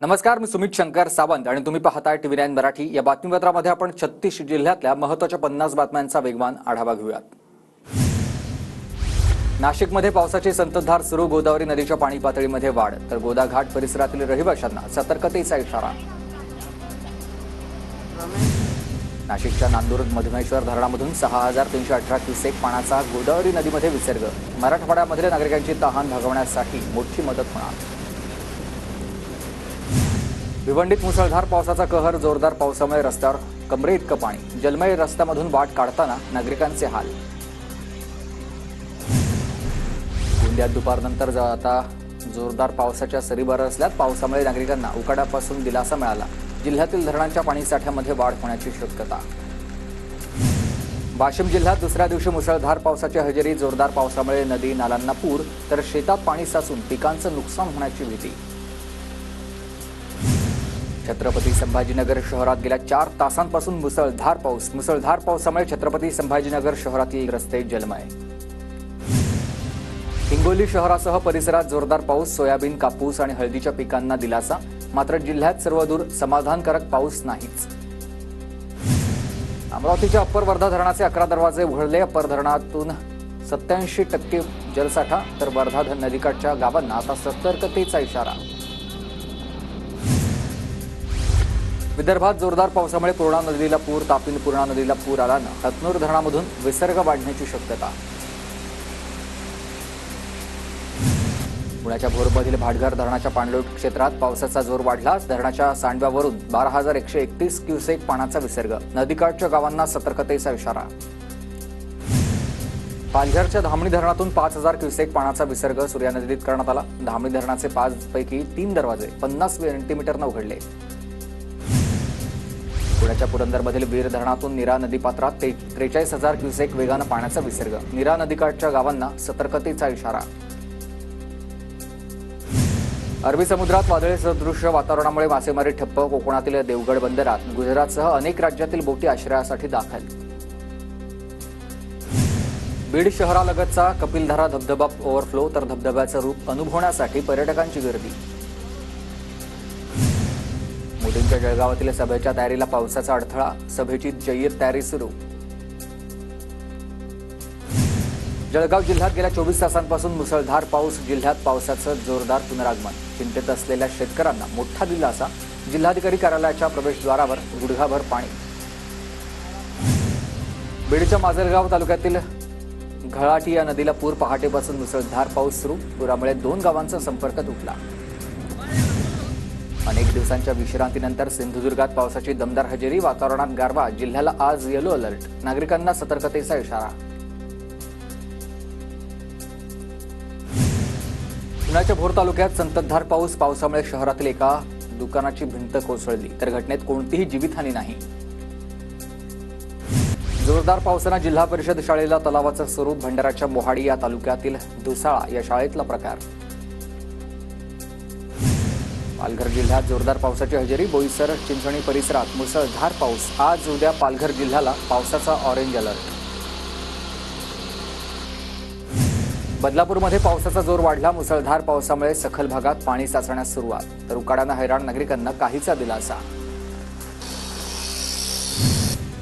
नमस्कार, मी सुमित शंकर सावंत आणि तुम्ही पाहताय TV9 मराठी। या बातमीपत्रामध्ये आपण 36 जिल्ह्यातल्या महत्त्वाच्या 50 बातम्यांचा वेगवान आढावा घेऊयात। नाशिकमध्ये पावसाची संततधार सुरू, गोदावरी नदीच्या पाणी पातळीमध्ये वाढ, तर गोदा घाट परिसरातील रहिवाशांना सतर्कतेचा इशारा। नाशिकच्या नांदूर मधमेश्वर धरणामधून 6318 क्युसेक पाण्याचा गोदावरी नदीमध्ये विसर्ग, मराठवाड्यामधील नागरिकांची तहान भागवण्यासाठी मोठी मदत होणार। भिवंडीत मुसळधार पावसाचा कहर, जोरदार पावसामुळे रस्त्यावर कमरे इतकं पाणी, जलमय रस्त्यामधून वाट काढताना नागरिकांचे हाल। गोंदियात दुपारनंतर आता जोरदार पावसाच्या सरी बरसल्यात, पावसामुळे नागरिकांना उकाड्यापासून दिलासा मिळाला। जिल्ह्यातील धरणांच्या पाणीसाठ्यामध्ये वाढ होण्याची शक्यता। वाशिम जिल्ह्यात दुसऱ्या दिवशी मुसळधार पावसाची हजेरी, जोरदार पावसामुळे नदी नाल्यांना पूर, तर शेतात पाणी साचून पिकांचं नुकसान होण्याची भीती। छत्रपती संभाजीनगर शहरात गेल्या 4 तासांपासून मुसळधार पावसामुळे छत्रपती संभाजीनगर शहरातील रस्ते जलमय। हिंगोली शहरासह परिसरात जोरदार पाऊस, सोयाबीन, कापूस आणि हळदीच्या पिकांना दिलासा, मात्र जिल्ह्यात सर्वदूर समाधानकारक पाऊस नाहीच। अमरावतीच्या अप्पर वर्धा धरणाचे 11 दरवाजे उघडले, अप्पर धरणातून 87% जलसाठा, तर वर्धा नदीकाठच्या गावांना आता सतर्कतेचा इशारा। विदर्भात जोरदार पावसामुळे पूर्णा नदीला पूर, तापीने पूर्णा नदीला पूर आल्यानं हतनूर धरणामधून विसर्ग वाढण्याची शक्यता। पुण्याच्या भोरमधील भाटघर धरणाच्या पाणलोट क्षेत्रात पावसाचा जोर वाढला, धरणाच्या सांडव्यावरून 12131 क्युसेक पाण्याचा विसर्ग, नदीकाठच्या गावांना सतर्कतेचा इशारा। पालघरच्या धामणी धरणातून 5000 क्युसेक पाण्याचा विसर्ग सूर्या नदीत करण्यात आला। धामणी धरणाचे 5 पैकी 3 दरवाजे 50 सेंटीमीटरनं उघडले। पुण्याच्या पुरंदरमधील वीर धरणातून नीरा नदीपात्रात 43000 क्युसेक वेगानं पाण्याचा विसर्ग, नीरा नदीकाठच्या गावांना सतर्कतेचा इशारा। अरबी समुद्रात वादळी सदृश्य वातावरणामुळे मासेमारी ठप्प, कोकणातील देवगड बंदरात गुजरातसह अनेक राज्यातील बोटी आश्रयासाठी दाखल। बीड शहरालगतचा कपिलधारा धबधबा ओव्हरफ्लो, तर धबधब्याचं रूप अनुभवण्यासाठी पर्यटकांची गर्दी। मोदींच्या जळगावातील सभेच्या तयारीला पावसाचा अडथळा, सभेची जय्यत तयारी सुरू। जळगाव जिल्ह्यात गेल्या 24 तासांपासून मुसळधार पाऊस, जिल्ह्यात पावसाचं जोरदार पुनरागमन, चिंतेत असलेल्या शेतकऱ्यांना मोठा दिलासा, जिल्हाधिकारी कार्यालयाच्या प्रवेशद्वारावर गुडघाभर पाणी। बीडच्या माजलगाव तालुक्यातील घळाटी या नदीला पूर, पहाटेपासून मुसळधार पाऊस सुरू, पुरामुळे 2 गावांचा संपर्क तुटला। अनेक दिवसांच्या विश्रांतीनंतर सिंधुदुर्गात पावसाची दमदार हजेरी, वातावरणात गारवा, जिल्ह्याला आज येलो अलर्ट, नागरिकांना सतर्कतेचा इशारा। पुण्याच्या भोर तालुक्यात संततधार पाऊस, पावसामुळे शहरातील एका दुकानाची भिंत कोसळली, तर घटनेत कोणतीही जीवितहानी नाही। जोरदार पावसानं जिल्हा परिषद शाळेला तलावाचं स्वरूप, भंडाराच्या मोहाडी या तालुक्यातील दुसाळा या शाळेतला प्रकार। पालघर जिल्ह्यात जोरदार पावसाची हजेरी, बोईसर, चिंचणी परिसरात मुसळधार पाऊस, आज उद्या पालघर जिल्ह्याला पावसाचा ऑरेंज अलर्ट। बदलापूरमध्ये पावसाचा जोर वाढला, मुसळधार पावसामुळे सखल भागात पाणी साचण्यास सुरुवात, तर उकाड्यानं हैराण नागरिकांना काहीचा दिलासा।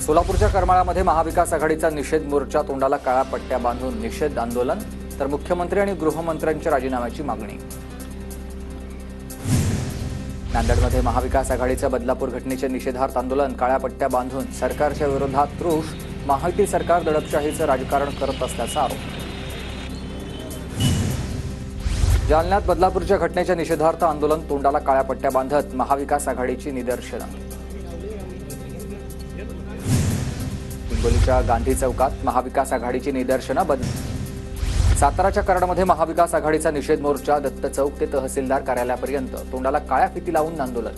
सोलापूरच्या करमाळ्यामध्ये महाविकास आघाडीचा निषेध मोर्चा, तोंडाला काळ्या पट्ट्या बांधून निषेध आंदोलन, तर मुख्यमंत्री आणि गृहमंत्र्यांच्या राजीनाम्याची मागणी। नांदेडमध्ये महाविकास आघाडीच्या बदलापूर घटनेच्या निषेधार्थ आंदोलन, काळ्या पट्ट्या बांधून सरकारच्या विरोधात रोष, महायुती सरकार दडपशाहीचं राजकारण करत असल्याचा आरोप। जालन्यात बदलापूरच्या घटनेच्या निषेधार्थ आंदोलन, तोंडाला काळ्या पट्ट्या बांधत महाविकास आघाडीची निदर्शनं। हिंगोलीच्या गांधी चौकात महाविकास आघाडीची निदर्शनं, साताराच्या कराडमध्ये महाविकास आघाडीचा निषेध मोर्चा, दत्त चौक ते तहसीलदार कार्यालयापर्यंत तोंडाला काळ्या फिती लावून आंदोलन।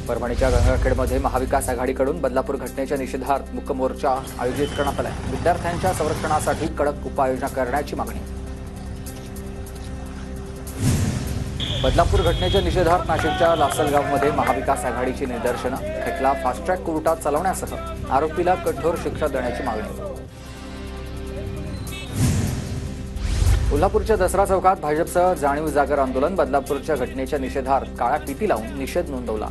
परभणीच्या गंगाखेडमध्ये महाविकास आघाडीकडून बदलापूर घटनेच्या निषेधार्थ मुक मोर्चा आयोजित करण्यात आला, विद्यार्थ्यांच्या संरक्षणासाठी कडक उपाययोजना करण्याची मागणी। बदलापूर घटनेच्या निषेधार्थ नाशिकच्या लासलगावमध्ये महाविकास आघाडीची निदर्शनं, खटला फास्ट ट्रॅक कोर्टात चालवण्यासह आरोपीला कठोर शिक्षा देण्याची मागणी। कोल्हापूरच्या दसरा चौकात भाजपचं जाणीव जागर आंदोलन. बदलापूरच्या घटनेच्या निषेधार्थ काळ्या फिती लावून निषेध नोंदवला.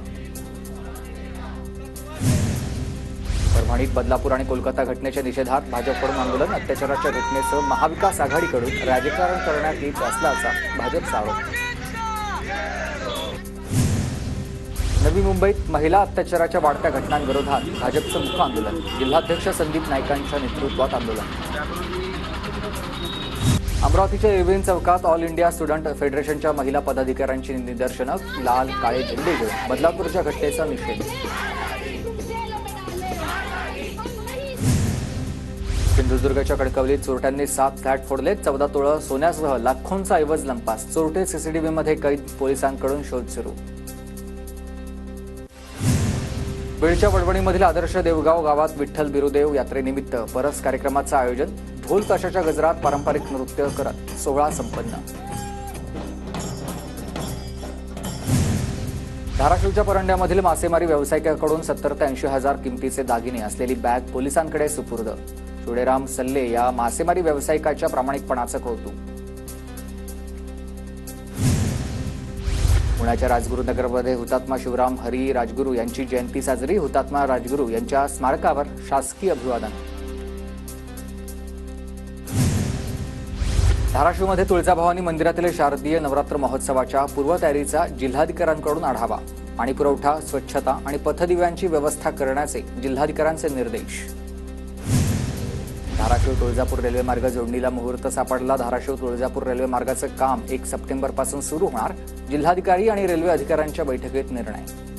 परभणीत बदलापूर आणि कोलकाता घटनेच्या निषेधार्थ भाजपकडून आंदोलन. अत्याचाराच्या घटनेसह महाविकास आघाडीकडून राजकारण करण्यात येत असल्याचा भाजपचा आरोप. नवी मुंबईत महिला अत्याचाराच्या वाढत्या घटनांविरोधात भाजपचं मुख्य आंदोलन. जिल्हाध्यक्ष संदीप नाईकांच्या नेतृत्वात आंदोलन. अमरावतीच्या इरविन चौकात ऑल इंडिया स्टुडंट फेडरेशनच्या महिला पदाधिकाऱ्यांची निदर्शनं. लाल काळे झेंडे घेऊन बदलापूरच्या घटनेचा निषेध. सिंधुदुर्गच्या कणकवलीत चोरट्यांनी 7 फ्लॅट फोडले. 14 तोळं सोन्यासह लाखोंचा ऐवज लंपास. चोरटे सीसीटीव्हीमध्ये कैद. पोलिसांकडून शोध सुरू. बीडच्या वडवणीमधील आदर्श देवगाव गावात विठ्ठल बिरुदेव यात्रेनिमित्त परस कार्यक्रमाचं आयोजन. ढोल ताशाच्या गजरात पारंपरिक नृत्य करत सोहळा संपन्न. धाराशिवच्या परंड्यामधील मासेमारी व्यावसायिकाकडून 70 ते 80 हजार किमतीचे दागिने असलेली बॅग पोलिसांकडे सुपूर्द. चुडेराम सल्ले या मासेमारी व्यावसायिकाच्या प्रामाणिकपणाचं कौतुक. पुण्याच्या राजगुरुनगरमध्ये हुतात्मा शिवराम हरी राजगुरू यांची जयंती साजरी. हुतात्मा राजगुरू यांच्या स्मारकावर शासकीय अभिवादन. धाराशिवमध्ये तुळजाभवानी मंदिरातील शारदीय नवरात्र महोत्सवाच्या पूर्वतयारीचा जिल्हाधिकाऱ्यांकडून आढावा. पाणीपुरवठा, स्वच्छता आणि पथदिव्यांची व्यवस्था करण्याचे जिल्हाधिकाऱ्यांचे निर्देश. धाराशिव तुळजापूर रेल्वे मार्ग जोडणीला मुहूर्त सापडला. धाराशिव तुळजापूर रेल्वे मार्गाचं काम 1 सप्टेंबरपासून सुरू होणार. जिल्हाधिकारी आणि रेल्वे अधिकाऱ्यांच्या बैठकीत निर्णय.